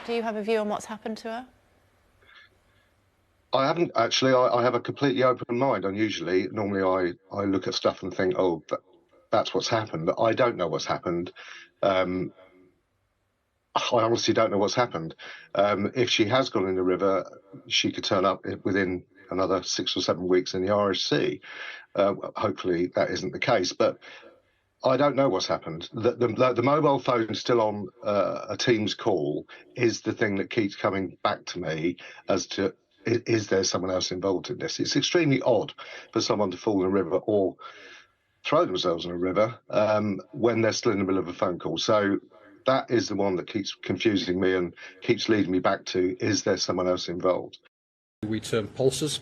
Do you have a view on what's happened to her? I haven't actually. I have a completely open mind. Unusually, normally I look at stuff and think, oh, that's what's happened. I don't know what's happened. I honestly don't know what's happened. If she has gone in the river, she could turn up within another 6 or 7 weeks in the Irish Sea. Hopefully that isn't the case, but I don't know what's happened. The mobile phone still on a Teams call is the thing that keeps coming back to me as to, is there someone else involved in this? It's extremely odd for someone to fall in a river or throw themselves in a river when they're still in the middle of a phone call. So that is the one that keeps confusing me and keeps leading me back to, is there someone else involved? We term pulsers,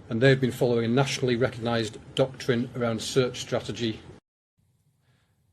and they've been following a nationally recognised doctrine around search strategy.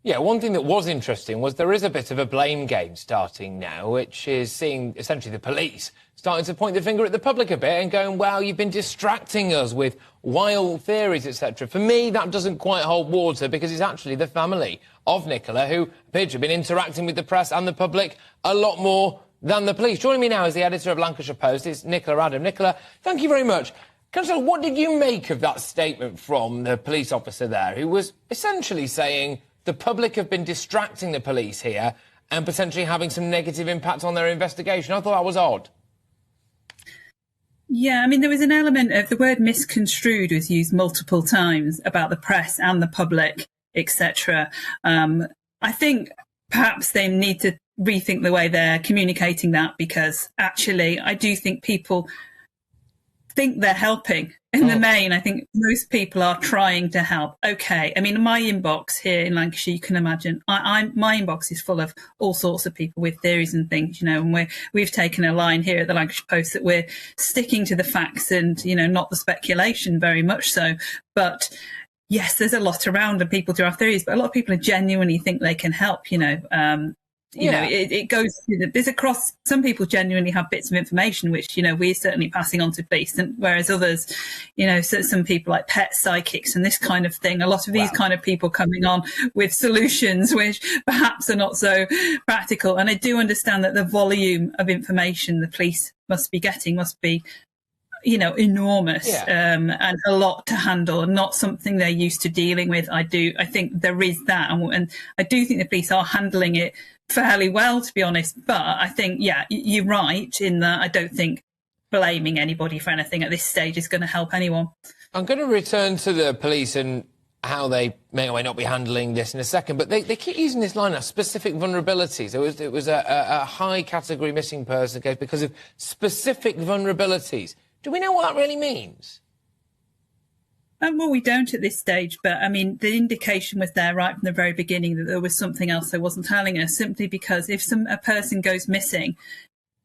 Yeah, one thing that was interesting was there is a bit of a blame game starting now, which is seeing essentially the police starting to point the finger at the public a bit and going, well, you've been distracting us with wild theories, etc. For me, that doesn't quite hold water because it's actually the family of Nicola who appear to have been interacting with the press and the public a lot more than the police. Joining me now is the editor of Lancashire Post, it's Nicola Adam. Nicola, thank you very much. Councillor, what did you make of that statement from the police officer there who was essentially saying the public have been distracting the police here and potentially having some negative impact on their investigation? I thought that was odd. Yeah, I mean, there was an element of the word misconstrued was used multiple times about the press and the public, etc. I think perhaps they need to rethink the way they're communicating that, because actually I do think people think they're helping. In the main, I think most people are trying to help. Okay, I mean, my inbox here in Lancashire, you can imagine, my inbox is full of all sorts of people with theories and things, you know, and we've taken a line here at the Lancashire Post that we're sticking to the facts and, you know, not the speculation, very much so. But yes, there's a lot around and people do have theories, but a lot of people genuinely think they can help, you know. You know, it goes through there's across, some people genuinely have bits of information which, you know, we're certainly passing on to police, and whereas others, you know, so some people like pet psychics and this kind of thing, a lot of these kind of people coming on with solutions which perhaps are not so practical. And I do understand that the volume of information the police must be getting must be, you know, enormous, and a lot to handle, and not something they're used to dealing with. I think there is that, and I do think the police are handling it fairly well, to be honest. But I think, yeah, you're right in that I don't think blaming anybody for anything at this stage is going to help anyone. I'm going to return to the police and how they may or may not be handling this in a second, but they keep using this line of specific vulnerabilities. It was a high category missing person case because of specific vulnerabilities. Do we know what that really means? Well, we don't at this stage, but I mean, the indication was there right from the very beginning that there was something else they wasn't telling us, simply because if a person goes missing,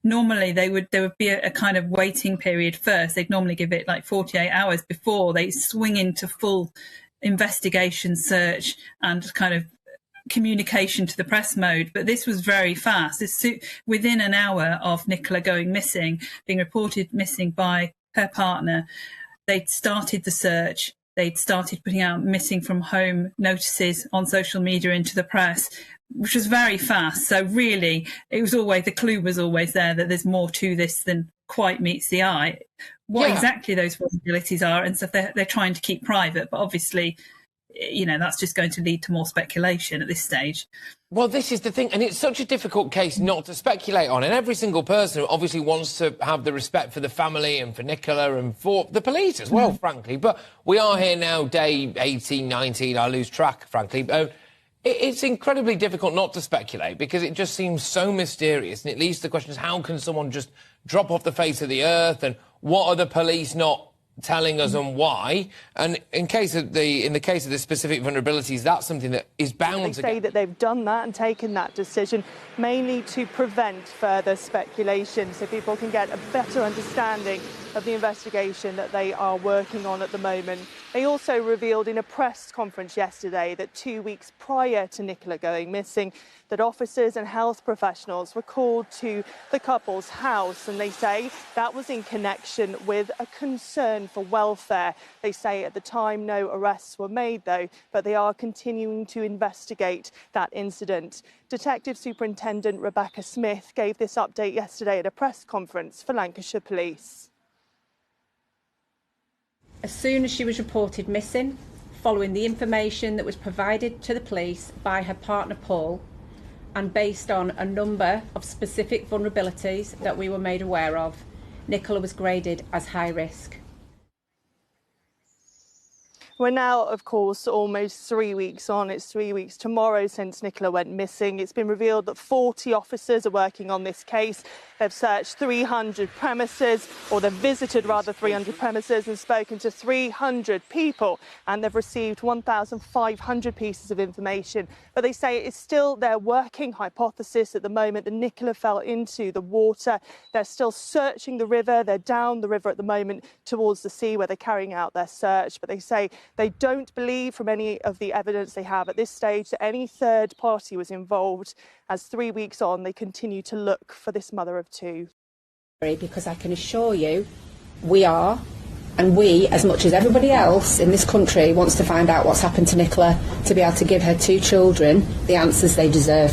normally there would be a kind of waiting period first. They'd normally give it like 48 hours before they swing into full investigation, search and kind of communication to the press mode. But this was very fast. Within an hour of Nicola going missing, being reported missing by her partner, they'd started the search. They'd started putting out missing from home notices on social media into the press, which was very fast. So really, it was always, the clue was always there that there's more to this than quite meets the eye. What exactly those vulnerabilities are and stuff they're trying to keep private, but obviously, you know, that's just going to lead to more speculation at this stage. Well, this is the thing, and it's such a difficult case not to speculate on, and every single person obviously wants to have the respect for the family and for Nicola and for the police as well, frankly. But we are here now, day 18, 19, I lose track, frankly. It's incredibly difficult not to speculate because it just seems so mysterious, and it leads to the questions, how can someone just drop off the face of the earth, and what are the police not telling us and why? And in the case of the specific vulnerabilities, that's something that is bound to say that they've done that and taken that decision mainly to prevent further speculation, so people can get a better understanding of the investigation that they are working on at the moment. They also revealed in a press conference yesterday that 2 weeks prior to Nicola going missing, that officers and health professionals were called to the couple's house, and they say that was in connection with a concern for welfare. They say at the time no arrests were made though, but they are continuing to investigate that incident. Detective Superintendent Rebecca Smith gave this update yesterday at a press conference for Lancashire Police. As soon as she was reported missing, following the information that was provided to the police by her partner Paul, and based on a number of specific vulnerabilities that we were made aware of, Nicola was graded as high risk. We're now, of course, almost 3 weeks on. It's 3 weeks tomorrow since Nicola went missing. It's been revealed that 40 officers are working on this case. They've searched 300 premises, or they've visited rather 300 premises and spoken to 300 people, and they've received 1,500 pieces of information. But they say it's still their working hypothesis at the moment that Nicola fell into the water. They're still searching the river. They're down the river at the moment towards the sea where they're carrying out their search. But they say they don't believe from any of the evidence they have at this stage that any third party was involved. As 3 weeks on, they continue to look for this mother of two. Because I can assure you, we are, and we, as much as everybody else in this country, wants to find out what's happened to Nicola to be able to give her two children the answers they deserve.